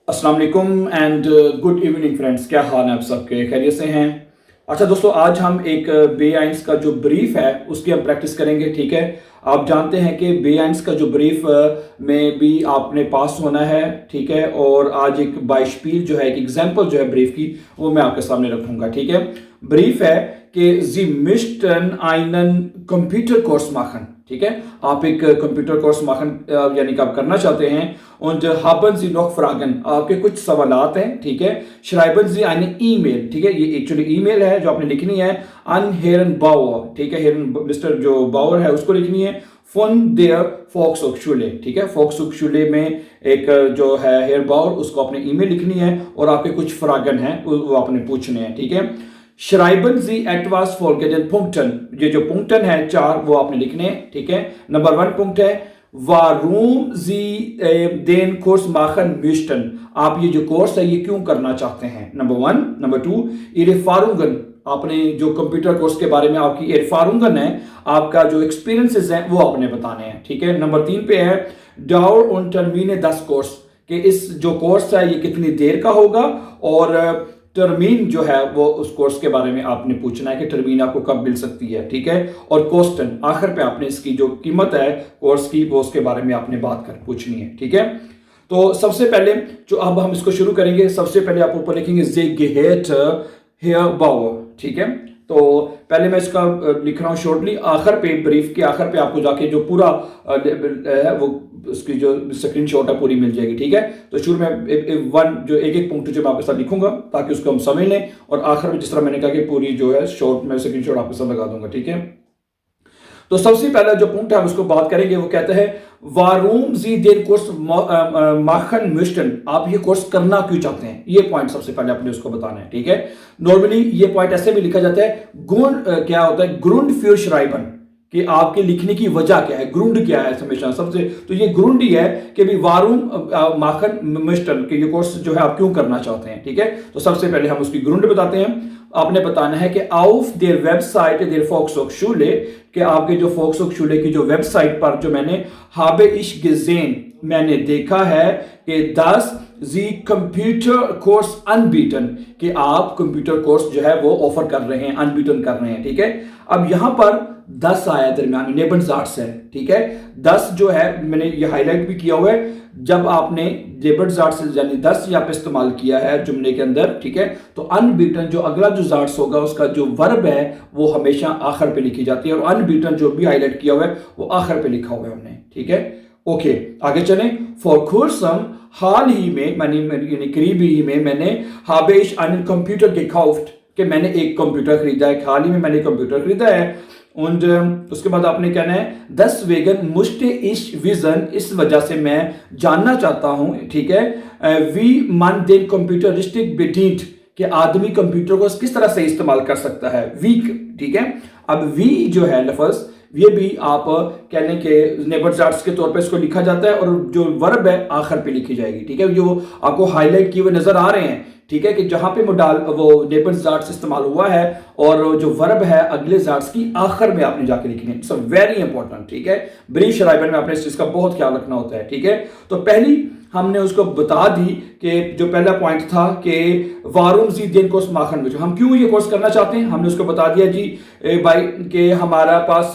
अस्सलाम वालेकुम and good evening friends. क्या हाल है आप सबके? खैरियत से हैं? अच्छा दोस्तों, आज हम एक बेआइंस का जो ब्रीफ है उसकी हम प्रैक्टिस करेंगे। ठीक है, आप जानते हैं कि बेआइंस का जो ब्रीफ में भी आपने पास होना है। ठीक है, और आज एक बाइशपील जो है, एक एग्जांपल जो है ब्रीफ की, वो मैं आपके सामने रखूंगा। ठीक है, ब्रीफ है कि जी मिस्टन आइनन कंप्यूटर कोर्स माखन। ठीक है, आप एक कंप्यूटर कोर्स माखन यानी कि आप करना चाहते हैं। und haben Sie noch Fragen? आपके कुछ सवालात हैं। ठीक है, schreiben Sie eine ईमेल। ठीक है, ये एक्चुअली ईमेल है जो आपने लिखनी है an Herrn Bauer। ठीक है, हेरन मिस्टर जो बावर है उसको लिखनी है von der Volkshochschule। ठीक है, Volkshochschule में एक जो है हेयर बावर, उसको आपने ईमेल लिखनी है और आपके कुछ फ्रागन हैं वो आपने पूछने हैं। ठीक है, Schreiben Sie etwas folgenden Punkten। ये जो punkten है 4 वो आपने लिखने हैं। ठीक है, नंबर 1 punkt है Warum Sie den Kurs machen möchten। आप ये जो कोर्स है ये क्यों करना चाहते हैं, नंबर 1। Number 2 Ihre Erfahrungen। आपने जो कंप्यूटर कोर्स के बारे में आपकी Erfahrungen है, आपका जो एक्सपीरियंसेस है वो आपने बताने हैं। ठीक है, नंबर 3 पे है Dauer und Termine des Kurs, कि इस जो कोर्स है ये कितनी देर का होगा, और टर्मीन जो है वो उस कोर्स के बारे में आपने पूछना है कि टर्मीन आपको कब मिल सकती है। ठीक है, और कोस्टन आखिर पे आपने इसकी जो कीमत है कोर्स की वो उसके बारे में आपने बात कर पूछनी है। ठीक है, तो सबसे पहले जो अब हम इसको शुरू करेंगे, सबसे पहले आप ऊपर लिखेंगे जे गेट हेयर बावर। ठीक है, तो पहले मैं इसका लिख रहा हूँ शॉर्टली, आखिर पे ब्रीफ के आखिर पे आपको जाके जो पूरा है वो उसकी जो स्क्रीन शॉट है पूरी मिल जाएगी। ठीक है, तो शुरू में वन जो एक पॉइंट जो मैं आपके साथ लिखूंगा ताकि उसको हम समझ लें, और आखिर में जिस तरह मैंने कहा कि पूरी जो है शॉर्ट में स्क्रीन शॉट आपके साथ लगा दूंगा। ठीक है, तो सबसे पहला जो पॉइंट है हम उसको बात करेंगे, वो कहते हैं वारूम जी den कोर्स machen möchten। आप ये कोर्स करना क्यों चाहते हैं, ये पॉइंट सबसे पहले अपने उसको बताना है। ठीक है, नॉर्मली ये पॉइंट ऐसे भी लिखा जाता है गुण क्या होता है, ग्रुंड für schreiben, कि आपके लिखने की वजह क्या है, ग्रुंड क्या है हमेशा सबसे, तो ये ग्रुंड ही है कि भी वारूम माखन मिस्टर कि ये कोर्स जो है आप क्यों करना चाहते हैं। ठीक है, तो सबसे पहले हम उसकी ग्रुंड बताते हैं। आपने बताना है कि auf der Webseite der Volkshochschule, कि आपके जो Volkshochschule की जो वेबसाइट पर जो मैंने habe ich gesehen, मैंने देखा है कि 10 जी कंप्यूटर कोर्स अनबीटन, कि आप कंप्यूटर कोर्स जो है वो ऑफर कर रहे हैं, अनबीटन कर रहे हैं। ठीक है, अब यहां पर 10 आया दरमियान नेबनजार्ट्स है। ठीक है, 10 जो है मैंने ये हाईलाइट भी किया हुआ है, जब आपने नेबनजार्ट्स यानी 10 यहाँ पे इस्तेमाल किया है जुमले के अंदर। ठीक है, तो अनबीटन जो अगला जो जार्ट्स होगा उसका जो वर्ब है वो हमेशा आखिर पे लिखी जाती है, और अनबीटन जो भी हाईलाइट किया हुआ है वो आखिर पे लिखा हुआ है हमने। ठीक है, ओके आगे चलें। फॉर कुर्सम, हाल ही में यानी करीबी ही में मैंने habe ich einen Computer gekauft, कि मैंने एक कंप्यूटर खरीदा है, हाल ही में मैंने कंप्यूटर खरीदा है। und उसके बाद आपने कहना है deswegen musste ich wissen, इस वजह से मैं जानना चाहता हूं। ठीक है, wie man den Computer richtig bedient, कि आदमी कंप्यूटर को किस तरह से इस्तेमाल कर सकता है, वीक। ठीक है, अब वी जो है लफ्ज ये भी आप कहने के नेबरजार्ट्स के तौर पे इसको लिखा जाता है, और जो वर्ब है आखिर पे लिखी जाएगी। ठीक है, जो आपको हाईलाइट किए हुए नजर आ रहे हैं। ठीक है, कि जहां पे वो नेबरजार्ट्स इस्तेमाल हुआ है और जो वर्ब है अगले जार्ट्स की आखिर में आपने जाके लिखनी है। It's very important. ठीक है, ब्रीफ शराइबन में आपने इस चीज का बहुत ख्याल रखना होता है। ठीक है, तो पहली हमने उसको बता दी कि जो पहला पॉइंट था कि वारूम जी den कोर्स माखन में हम क्यों ये कोर्स करना चाहते हैं, हमने उसको बता दिया जी भाई कि हमारा पास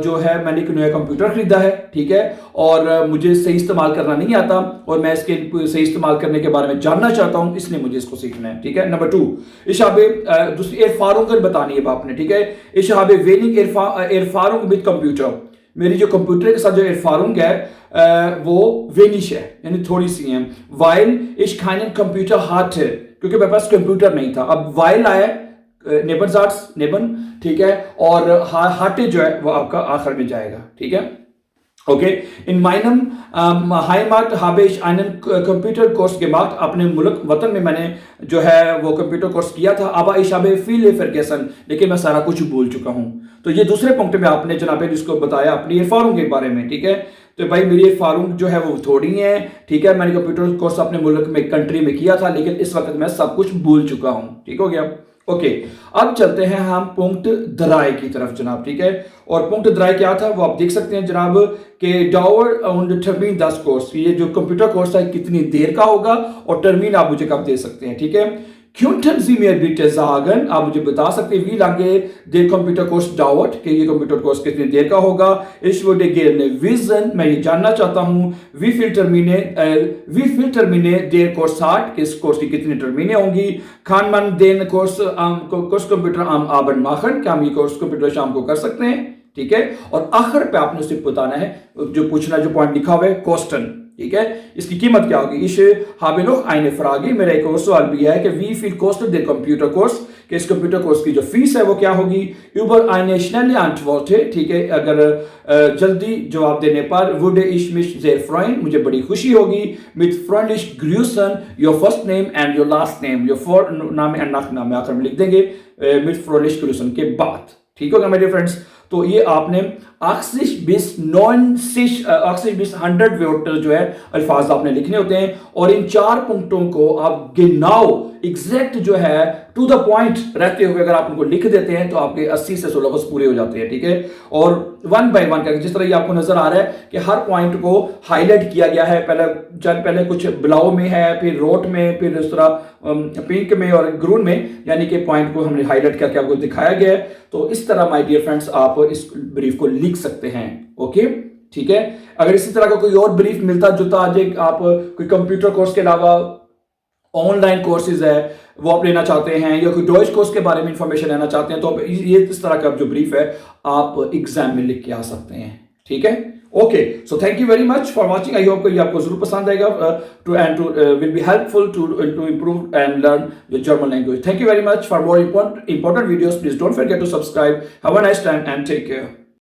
जो है मैंने एक नया कंप्यूटर खरीदा है। ठीक है, और मुझे सही इस्तेमाल करना नहीं आता, और मैं इसके सही इस्तेमाल करने के बारे में जानना चाहता हूं, इसलिए मुझे इसको सीखना है। ठीक है, नंबर 2 इशाबे दूसरी एरफारुंग बतानी है आपने। ठीक है, इशाबे वेनिंग एरफारुंग विद कंप्यूटर, मेरी जो कंप्यूटर के साथ जो एरफारुंग है वो वेनिश है यानी थोड़ी सी है। वाइल इश खाइन कंप्यूटर हाथ है, क्योंकि मेरे पास कंप्यूटर नहीं था। अब वाइल आया नेबनजार्ट्स नेबन। ठीक है, और हाटे जो है वो आपका आखिर में जाएगा। ठीक है, ओके। इन माइनम हाइमाट habe ich einen computer course के बाद अपने मुल्क वतन में मैंने जो है वो कंप्यूटर कोर्स किया था। अब ich habe viele vergessen, लेकिन मैं सारा कुछ भूल चुका हूं। तो ये दूसरे पॉइंट में आपने जनाब जिसको बताया अपनी एरफारुंग के बारे में। ठीक है, तो भाई मेरी एरफारुंग जो है वो थोड़ी है। ठीक है, मैंने कंप्यूटर कोर्स अपने मुल्क में कंट्री में किया था, लेकिन इस वक्त मैं सब कुछ भूल चुका हूं। ठीक हो गया, ओके, अब चलते हैं हम पुंक्ट द्राय की तरफ जनाब, ठीक है। और पुंक्ट द्राय क्या था वो आप देख सकते हैं जनाब कि डावर und टर्मीन 10 कोर्स, ये जो कंप्यूटर कोर्स है कितनी देर का होगा और टर्मीन आप मुझे कब दे सकते हैं, ठीक है। Könnten Sie mir bitte sagen, आप मुझे बता सकते हैं wie lange der Computerkurs dauert, कि ये कंप्यूटर कोर्स कितनी देर का होगा। Ich würde gerne wissen, मैं ये जानना चाहता हूँ wie viel Termine der Kurs hat, कि इस कोर्स की कितनी टर्मीनें होंगी। Kann man den Kurs Computer am Abend machen, क्या हम ये कोर्स कंप्यूटर शाम को कर सकते हैं, ठीक है। और आखिर पे आपने उसे बताना है जो पूछना, जो पॉइंट लिखा हुआ है कोस्टन, ठीक है, इसकी कीमत क्या होगी। Ich habe noch eine Frage, मेरा एक और सवाल भी है कि wie viel kostet der Computerkurs, कि इस कंप्यूटर कोर्स की जो फीस है वो क्या होगी। über eine schnelle Antwort, ठीक है, अगर जल्दी जवाब देने पर würde ich mich sehr freuen, मुझे बड़ी खुशी होगी। mit freundlich grüßen, your first name and your last name, your Vorname und Nachname आखिर में लिख देंगे mit freundlich grüßen के बाद, ठीक होगा मेरे फ्रेंड्स। तो ये आपने 80 bis 100 वर्ड जो है अल्फाज आपने लिखने होते हैं और इन 4 पुंक्टों को आप गिनाओ एग्जैक्ट जो है टू द पॉइंट रहते हुए अगर आप उनको लिख देते हैं तो आपके 80 से 100 लफ्ज पूरे हो जाते हैं, ठीक है। और वन बाय वन करके जिस तरह ये आपको नजर आ रहा है कि हर पॉइंट को हाईलाइट किया गया है, पहले कुछ ब्लाउ में है, फिर रोट में, फिर इस तरह पिंक में और ग्रून में, यानी कि पॉइंट को हमने हाईलाइट करके आपको दिखाया गया है। तो इस तरह माय डियर फ्रेंड्स आप इस ब्रीफ को लिख सकते हैं, ओके, ठीक है। अगर इसी तरह का कोई और ब्रीफ मिलता जुलता आज आप कोई कंप्यूटर कोर्स के अलावा ऑनलाइन कोर्सेज है वो आप लेना चाहते हैं या कोई डॉइच कोर्स के बारे में इंफॉर्मेशन लेना चाहते हैं तो आप ये इस तरह का जो ब्रीफ है आप एग्जाम में लिख के आ सकते हैं, ठीक है। Okay, so thank you very much for watching. I hope ये आपको जरूर पसंद आएगा to will be helpful to improve and learn the German language. Thank you very much. For more important videos, please don't forget to subscribe. Have a nice time and take care.